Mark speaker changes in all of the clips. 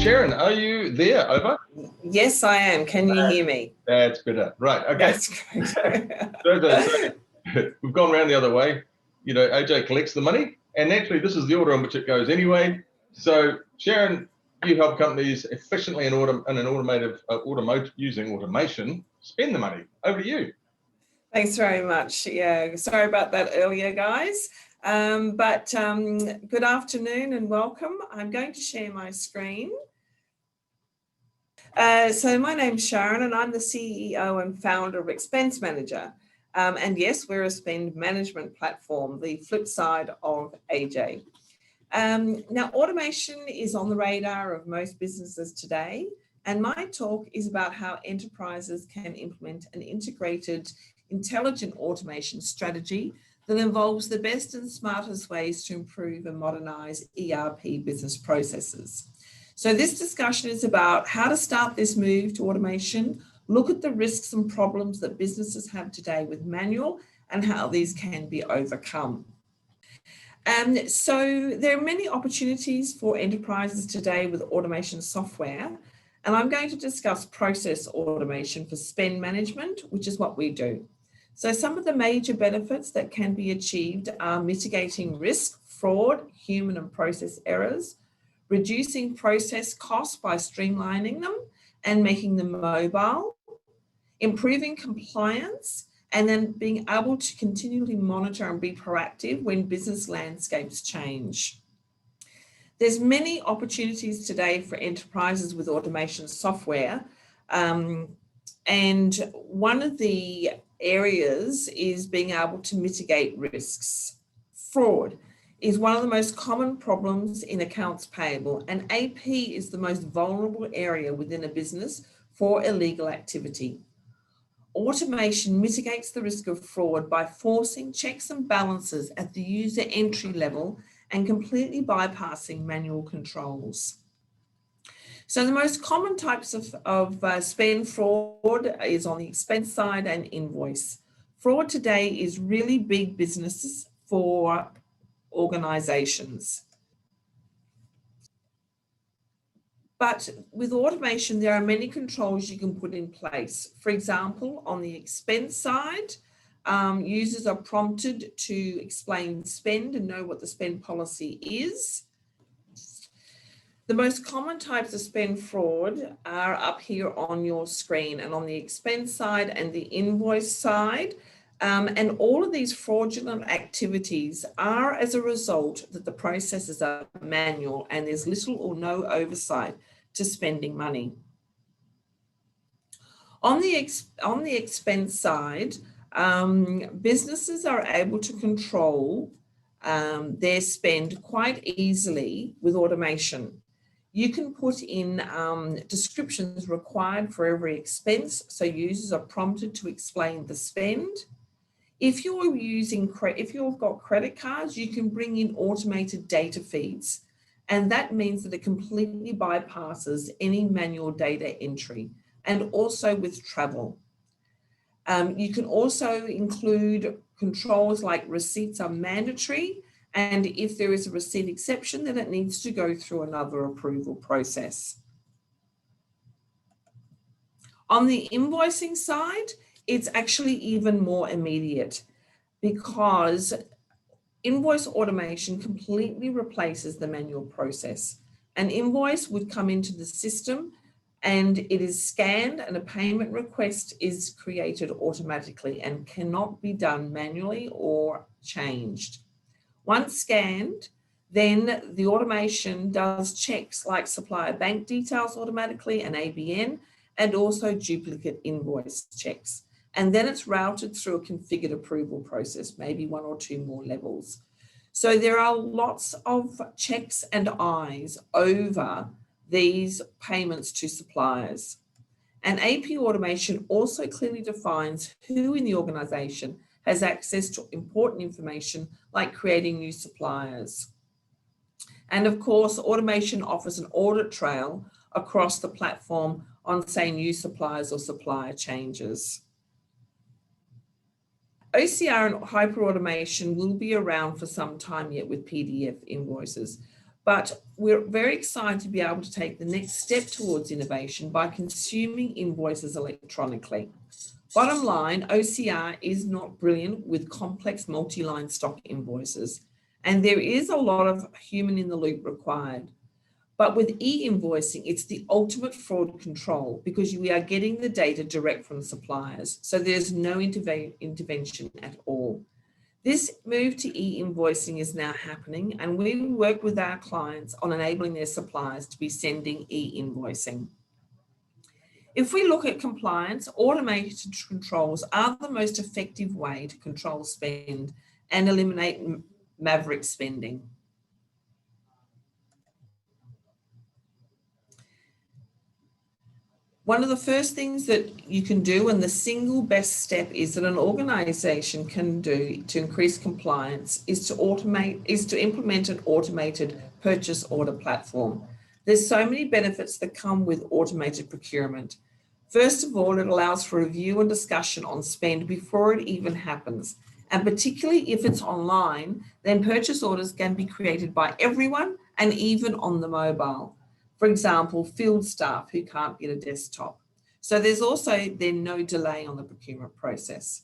Speaker 1: Sharon, are you there? Over?
Speaker 2: Yes, I am. Can you hear me?
Speaker 1: That's better. Right. Okay.
Speaker 2: That's great.
Speaker 1: So as I say, we've gone around the other way. You know, AJ collects the money, and naturally, this is the order in which it goes anyway. So, Sharon, you help companies efficiently and using automation spend the money. Over to you.
Speaker 2: Thanks very much. Yeah, sorry about that earlier, guys. Good afternoon and welcome. I'm going to share my screen. So my name's Sharon and I'm the CEO and founder of Expensemanager. And yes, we're a spend management platform, the flip side of AJ. Now, automation is on the radar of most businesses today. And my talk is about how enterprises can implement an integrated, intelligent automation strategy that involves the best and smartest ways to improve and modernize ERP business processes. So this discussion is about how to start this move to automation, look at the risks and problems that businesses have today with manual and how these can be overcome. So there are many opportunities for enterprises today with automation software, and I'm going to discuss process automation for spend management, which is what we do. So some of the major benefits that can be achieved are mitigating risk, fraud, human and process errors, reducing process costs by streamlining them and making them mobile, improving compliance, and then being able to continually monitor and be proactive when business landscapes change. There's many opportunities today for enterprises with automation software. And one of the areas is being able to mitigate risks. Fraud is one of the most common problems in accounts payable, and AP is the most vulnerable area within a business for illegal activity. Automation mitigates the risk of fraud by forcing checks and balances at the user entry level and completely bypassing manual controls. So the most common types of spend fraud is on the expense side and invoice. Fraud today is really big businesses for organizations. But with automation, there are many controls you can put in place. For example, on the expense side, users are prompted to explain spend and know what the spend policy is. The most common types of spend fraud are up here on your screen, and on the expense side and the invoice side. And all of these fraudulent activities are as a result that the processes are manual and there's little or no oversight to spending money. On the expense side, businesses are able to control their spend quite easily with automation. You can put in descriptions required for every expense, so users are prompted to explain the spend. If you've got credit cards, you can bring in automated data feeds, and that means that it completely bypasses any manual data entry, and also with travel. You can also include controls like receipts are mandatory, and if there is a receipt exception, then it needs to go through another approval process. On the invoicing side, it's actually even more immediate because invoice automation completely replaces the manual process. An invoice would come into the system and it is scanned and a payment request is created automatically and cannot be done manually or changed. Once scanned, then the automation does checks like supplier bank details automatically and ABN, and also duplicate invoice checks. And then it's routed through a configured approval process, maybe one or two more levels. So there are lots of checks and eyes over these payments to suppliers. And AP automation also clearly defines who in the organization has access to important information like creating new suppliers. And of course, automation offers an audit trail across the platform on, say, new suppliers or supplier changes. OCR and hyperautomation will be around for some time yet with PDF invoices. But we're very excited to be able to take the next step towards innovation by consuming invoices electronically. Bottom line, OCR is not brilliant with complex multi-line stock invoices, and there is a lot of human in the loop required. But with e-invoicing, it's the ultimate fraud control because we are getting the data direct from suppliers. So there's no intervention at all. This move to e-invoicing is now happening, and we work with our clients on enabling their suppliers to be sending e-invoicing. If we look at compliance, automated controls are the most effective way to control spend and eliminate maverick spending. One of the first things that you can do, and the single best step is that an organization can do to increase compliance, is to implement an automated purchase order platform. There's so many benefits that come with automated procurement. First of all, it allows for review and discussion on spend before it even happens. And particularly if it's online, then purchase orders can be created by everyone and even on the mobile. For example, field staff who can't get a desktop. So there's also then no delay on the procurement process.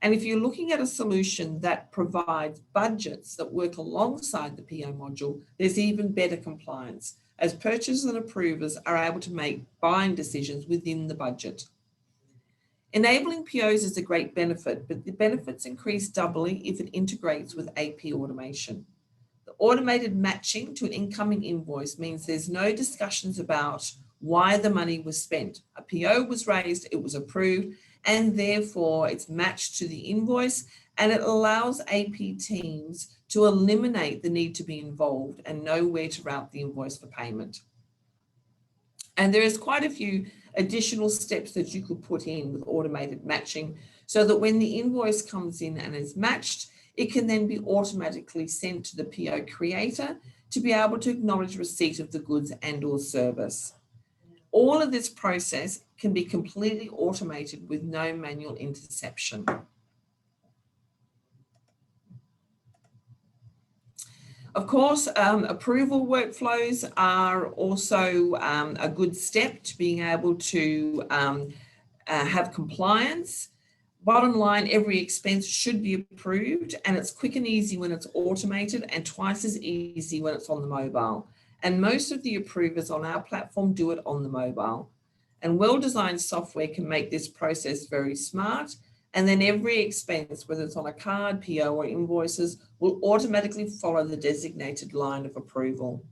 Speaker 2: And if you're looking at a solution that provides budgets that work alongside the PO module, there's even better compliance, as purchasers and approvers are able to make buying decisions within the budget. Enabling POs is a great benefit, but the benefits increase doubly if it integrates with AP automation. The automated matching to an incoming invoice means there's no discussions about why the money was spent. A PO was raised, it was approved, and therefore it's matched to the invoice, and it allows AP teams to eliminate the need to be involved and know where to route the invoice for payment. And there is quite a few additional steps that you could put in with automated matching so that when the invoice comes in and is matched, it can then be automatically sent to the PO creator to be able to acknowledge receipt of the goods and or service. All of this process can be completely automated with no manual interception. Of course, approval workflows are also a good step to being able to have compliance. Bottom line, every expense should be approved, and it's quick and easy when it's automated and twice as easy when it's on the mobile. And most of the approvers on our platform do it on the mobile. And well-designed software can make this process very smart. And then every expense, whether it's on a card, PO, or invoices, will automatically follow the designated line of approval.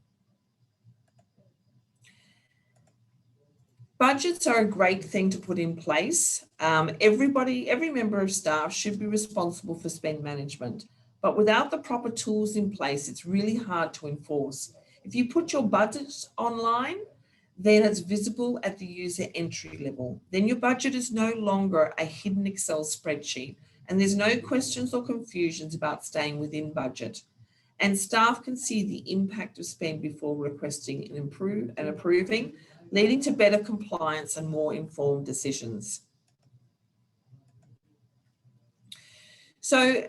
Speaker 2: Budgets are a great thing to put in place. Every member of staff should be responsible for spend management, but without the proper tools in place, it's really hard to enforce. If you put your budget online, then it's visible at the user entry level. Then your budget is no longer a hidden Excel spreadsheet, and there's no questions or confusions about staying within budget. And staff can see the impact of spend before requesting and approving, leading to better compliance and more informed decisions. So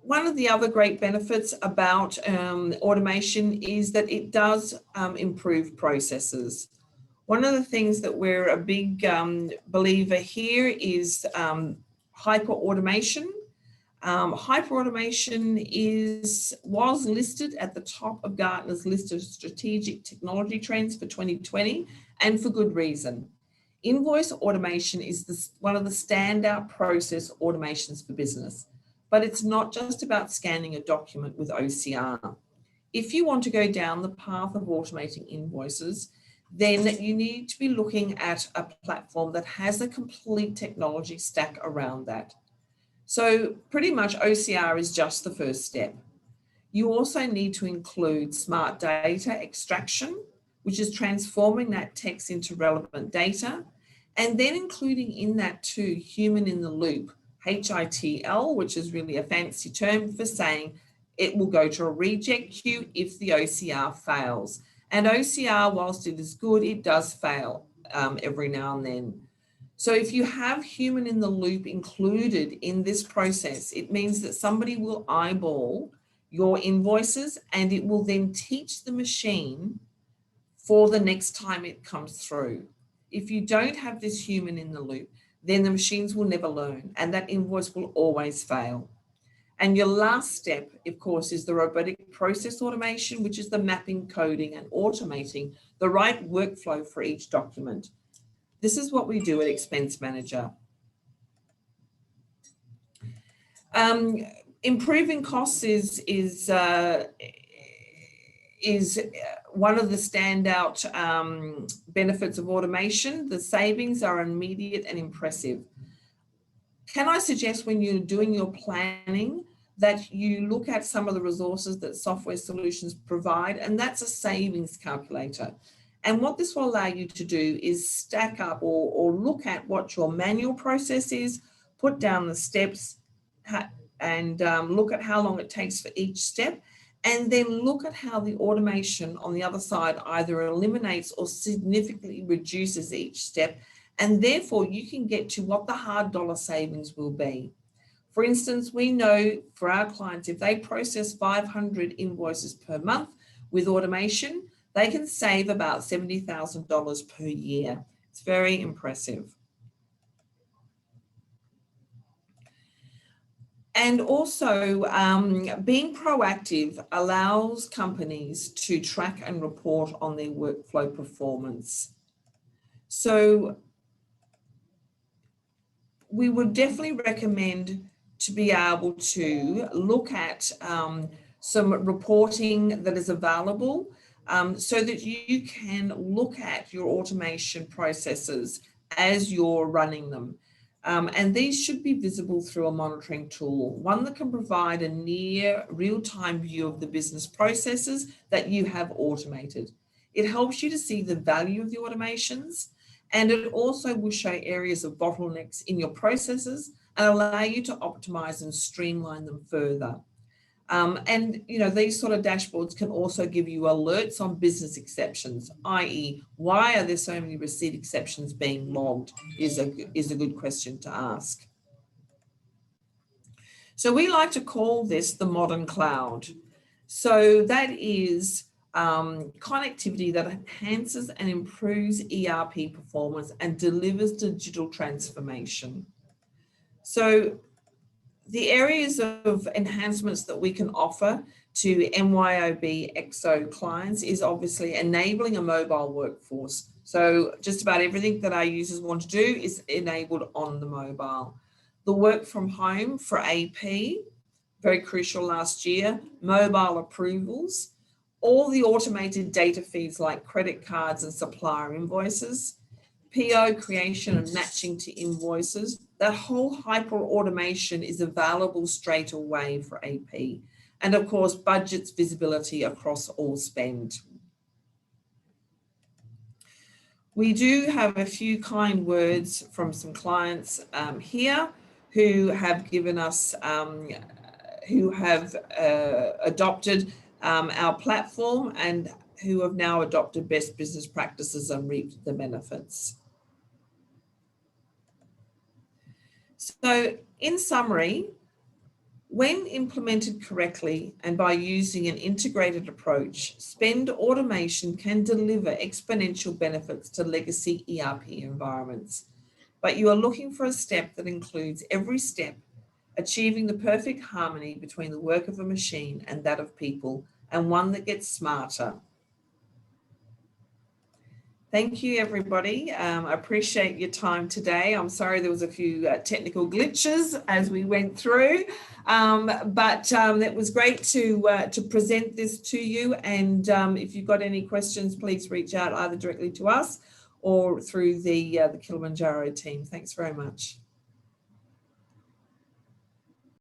Speaker 2: one of the other great benefits about automation is that it does improve processes. One of the things that we're a big believer here is hyper-automation. Hyper-automation was listed at the top of Gartner's list of strategic technology trends for 2020, and for good reason. Invoice automation is one of the standout process automations for business. But it's not just about scanning a document with OCR. If you want to go down the path of automating invoices, then you need to be looking at a platform that has a complete technology stack around that. So pretty much OCR is just the first step. You also need to include smart data extraction, which is transforming that text into relevant data, and then including in that too human in the loop, HITL, which is really a fancy term for saying it will go to a reject queue if the OCR fails. And OCR, whilst it is good, it does fail every now and then. So if you have human in the loop included in this process, it means that somebody will eyeball your invoices, and it will then teach the machine for the next time it comes through. If you don't have this human in the loop, then the machines will never learn, and that invoice will always fail. And your last step, of course, is the robotic process automation, which is the mapping, coding, and automating the right workflow for each document. This is what we do at Expense Manager. Improving costs is one of the standout benefits of automation. The savings are immediate and impressive. Can I suggest when you're doing your planning that you look at some of the resources that software solutions provide, and that's a savings calculator. And what this will allow you to do is stack up or look at what your manual process is, put down the steps, and look at how long it takes for each step, and then look at how the automation on the other side either eliminates or significantly reduces each step, and therefore you can get to what the hard dollar savings will be. For instance, we know for our clients, if they process 500 invoices per month with automation, they can save about $70,000 per year. It's very impressive. And also, being proactive allows companies to track and report on their workflow performance. So we would definitely recommend to be able to look at some reporting that is available so that you can look at your automation processes as you're running them. And these should be visible through a monitoring tool, one that can provide a near real-time view of the business processes that you have automated. It helps you to see the value of the automations, and it also will show areas of bottlenecks in your processes and allow you to optimize and streamline them further. And these sort of dashboards can also give you alerts on business exceptions, i.e., why are there so many receipt exceptions being logged is a good question to ask. So we like to call this the modern cloud. So that is connectivity that enhances and improves ERP performance and delivers digital transformation. So the areas of enhancements that we can offer to MYOB Exo clients is obviously enabling a mobile workforce. So just about everything that our users want to do is enabled on the mobile. The work from home for AP, very crucial last year, mobile approvals, all the automated data feeds like credit cards and supplier invoices, PO creation and matching to invoices. That whole hyper automation is available straight away for AP. And of course, budgets visibility across all spend. We do have a few kind words from some clients here who have given us, who have adopted our platform and who have now adopted best business practices and reaped the benefits. So in summary, when implemented correctly and by using an integrated approach, spend automation can deliver exponential benefits to legacy ERP environments. But you are looking for a step that includes every step, achieving the perfect harmony between the work of a machine and that of people, and one that gets smarter. Thank you, everybody. I appreciate your time today. I'm sorry there was a few technical glitches as we went through, but it was great to present this to you. And if you've got any questions, please reach out either directly to us or through the Kilimanjaro team. Thanks very much.